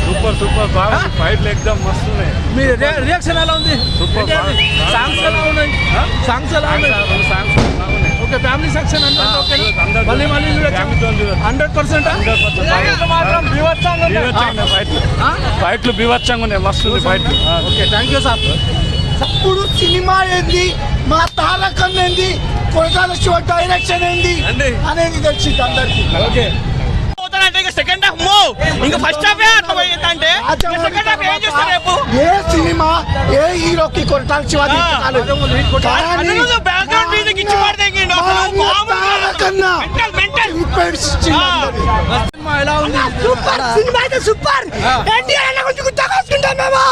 Super super బాగా fight ఎక్దమ్ మస్తు ఉన్నాయి. మీ రియాక్షన్ ఎలా ఉంది? సూపర్ సాంగ్స్ ఎలా ఉన్నాయి? సాంగ్స్ ఎలా ఉన్నాయి? సాంగ్స్ బాగున్నాయి. ఓకే ఫ్యామిలీ సెక్షన్ అంటే మళ్ళీ మళ్ళీ 100%. ఫైట్లు బీభత్సంగా ఉన్నాయి, మస్తు ఉంది ఫైట్లు. Okay thank you sir. ఇప్పుడు సినిమా ఏంది, మా తారకం ఏంది, కొరటాల శివ డైరెక్షన్ ఏంది అనేది తెలిసింది అందరికి. ఓకే సెకండ్ హాఫ్ ఇంకా ఫస్ట్ హాఫ్ అంటే సెకండ్ హాఫ్ ఏం చేస్తారు రేపు? ఏ సినిమా ఏ హీరోకి కొరటాల శివ బ్యాక్గ్రౌండ్ మ్యూజిక్ ఇచ్చి పడతాయిండు. ఎలా ఉంది? సూపర్ సినిమా అయితే సూపర్. ఎన్టీఆర్ అన్న గురించి గుర్తుకొచ్చుకుంటాం మేము.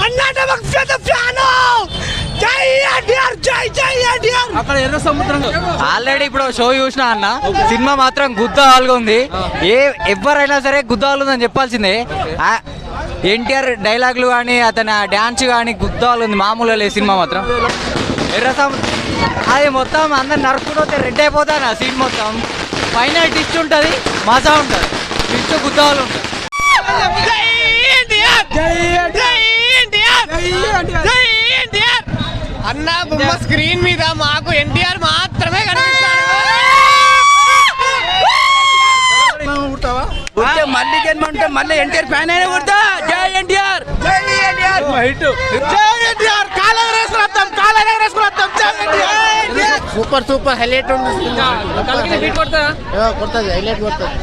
అన్నట్టు మాకు పెద్ద ఫ్యాన్. జై ఎన్టీఆర్, జై జై ఎన్టీఆర్. అక్కడ ఎర్ర సముద్రం ఆల్రెడీ ఇప్పుడు షో చూసినా అన్న, సినిమా మాత్రం గుద్దాలుగా ఉంది. ఎవరైనా సరే గుద్దాలు ఉందని చెప్పాల్సిందే. ఎన్టీఆర్ డైలాగులు కానీ అతని డ్యాన్స్ కానీ గుద్దాలు ఉంది, మామూలుగా లేదు సినిమా మాత్రం. ఎర్ర సముద్రం అది మొత్తం అందరు నరుకుంటే రెడ్ అయిపోతాను ఆ సీన్ మొత్తం. ఫైనల్ ట్విస్ట్ ఉంటుంది, మజా ఉంటుంది, ట్విస్ట్ గుద్దాలు ఉంటుంది. అన్న బొమ్మ స్క్రీన్ మీద మాకు ఎన్టీఆర్ మాత్రమే కనిపిస్తాడు. మళ్ళీ జన్మ ఉంటే మళ్ళీ ఎన్టీఆర్ ఫ్యాన్ అయినా కొడతా. జై ఎన్టీఆర్, జై ఎన్టీఆర్, జై ఎన్టీఆర్. కాలర్ వేసుకుని వస్తాం, కాలర్ వేసుకుని వస్తాం. జై ఎన్టీఆర్. సూపర్ సూపర్ హైలైట్ ఉంది. కొడుతుంది హైలైట్ కొడుతుంది.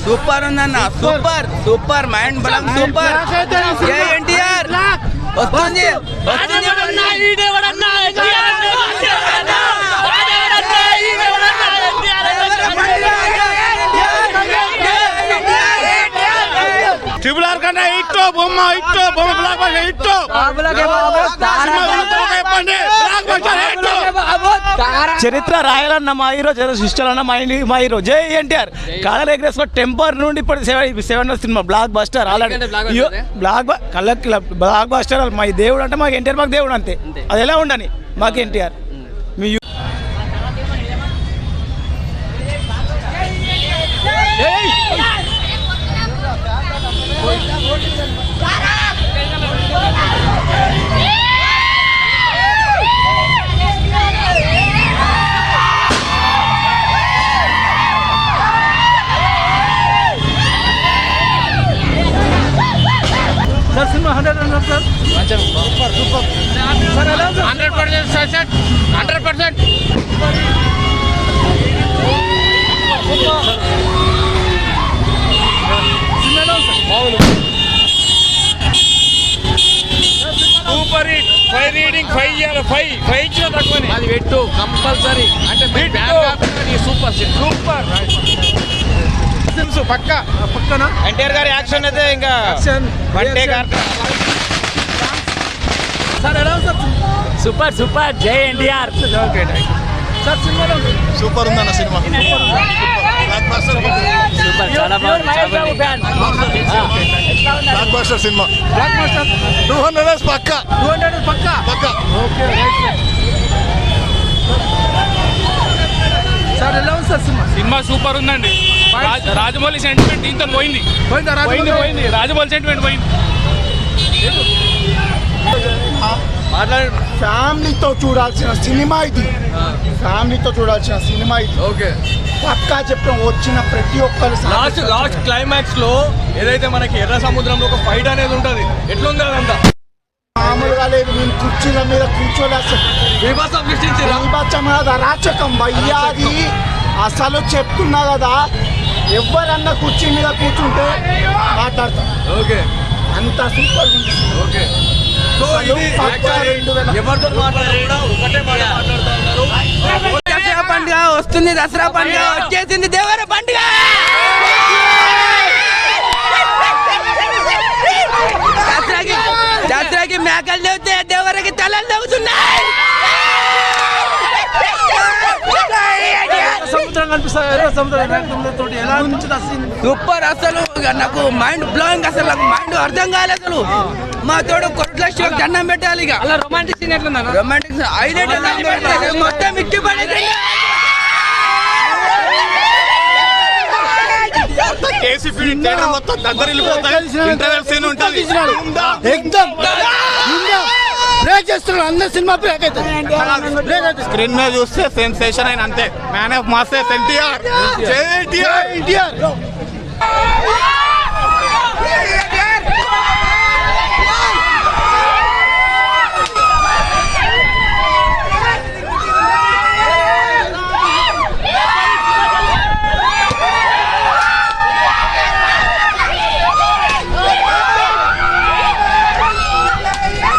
సూపర్ ఉందన్న, సూపర్ సూపర్ మైండ్ బలం సూపర్. జై ఎన్టీఆర్ వస్తుంది. ట్రిపుల్ ఆర్ కన్నా ఇట్టో బొమ్మ బ్లాక్ బస్టర్ ఇట్టో. చరిత్ర రాయాలన్న మా హీరో, సృష్టిలన్న మా హీరో. జై ఎన్టీఆర్. కాలర్ ఎగ్రెస్ టెంపర్ నుండి ఇప్పుడు 7 cinema block buster already. Block buster మా దేవుడు అంటే మాకు ఎన్టీఆర్, మాకు దేవుడు అంతే. అది ఎలా ఉండని మాకు ఎన్టీఆర్. మీ sir cinema 100 sir. Super super sir ఎలా ఉంది? 100% సక్సెస్, 100%. సినిమా ఎలా ఉంది సార్? Super hit. 5 రీడింగ్ 5 ఇవ్వాలి. 5 ఇచ్చిన తక్కువనే. అది పెట్టు కంపల్సరీ. అంటే సూపర్ సూపర్ పక్క పక్కన ఎన్టీఆర్ గారి యాక్షన్ అయితే ఇంకా సార్ ఎలా ఉంది సార్? Super super. జై ఎన్టీఆర్. ఓకే సార్ సినిమా ఎలా ఉంది? సూపర్ ఉందన్న సినిమా. సూపర్, చాలా బాగుంది. Blockbuster cinema. Black master 200 పక్క. 200 పక్క. ఓకే రైట్ సార్ ఎలా ఉంది సార్ సినిమా? సినిమా సూపర్ ఉందండి. రాజమౌళి సెంటిమెంట్ దీంతో పోయింది. రాజమౌళి సెంటిమెంట్ పోయింది. ఫ్యామిలీతో చూడాల్సిన సినిమా ఇది. ఫ్యామిలీతో చూడాల్సిన సినిమా ఇది. ఓకే పక్కా చెప్పడం వచ్చిన ప్రతి ఒక్కరు. లాస్ట్ క్లైమాక్స్ లో ఏదైతే మనకి ఎర్ర సముద్రంలో ఒక ఫైట్ అనేది ఉంటది, ఎట్లుంది అదంతా మామూలుగా లేదు. నేను కుర్చీల మీద కూర్చోలేదు. బీభత్సం సృష్టించారు. బీభత్సం కాదు, అరాచకం భయ్యాది. అసలు చెప్తున్నా కదా, ఎవరన్నా కుర్చీ మీద కూర్చుంటే మాట్లాడతాం. ఓకే అంత సూపర్ ఉంది. ఓకే సో ఇది ఎవరితో మాట్లాడారు ఒకటే మాట్లాడుతూ ఉన్నారు. దసరా పండుగ వస్తుంది, దసరా పండుగ వచ్చేసింది, దేవర పండుగ. దసరాకి మేకలు లేవుతే దేవరకి తలలు లేవుతున్నాయి. సముద్రం విధంగా అనిపిస్తుంది ఎలా అనిపించింది అసలు సూపర్ అసలు నాకు మైండ్ బ్లోయింగ్ అసలు నాకు మైండ్ అర్థం కాలేదు అసలు మా తోడు కొట్ల శివకు దండం పెట్టాలి ఇక అలా రొమాంటిక్ సీన్ ఎట్లుందా రొమాంటిక్ హైలైట్ మొత్తం ఇచ్చి పడేది అందరు సినిమా బ్రేక్ అవుతుంది స్క్రీన్ మీద చూస్తే సెన్సేషన్ అయిన అంతే మ్యాన్ ఆఫ్ మాసెస్ ఎన్టీఆర్.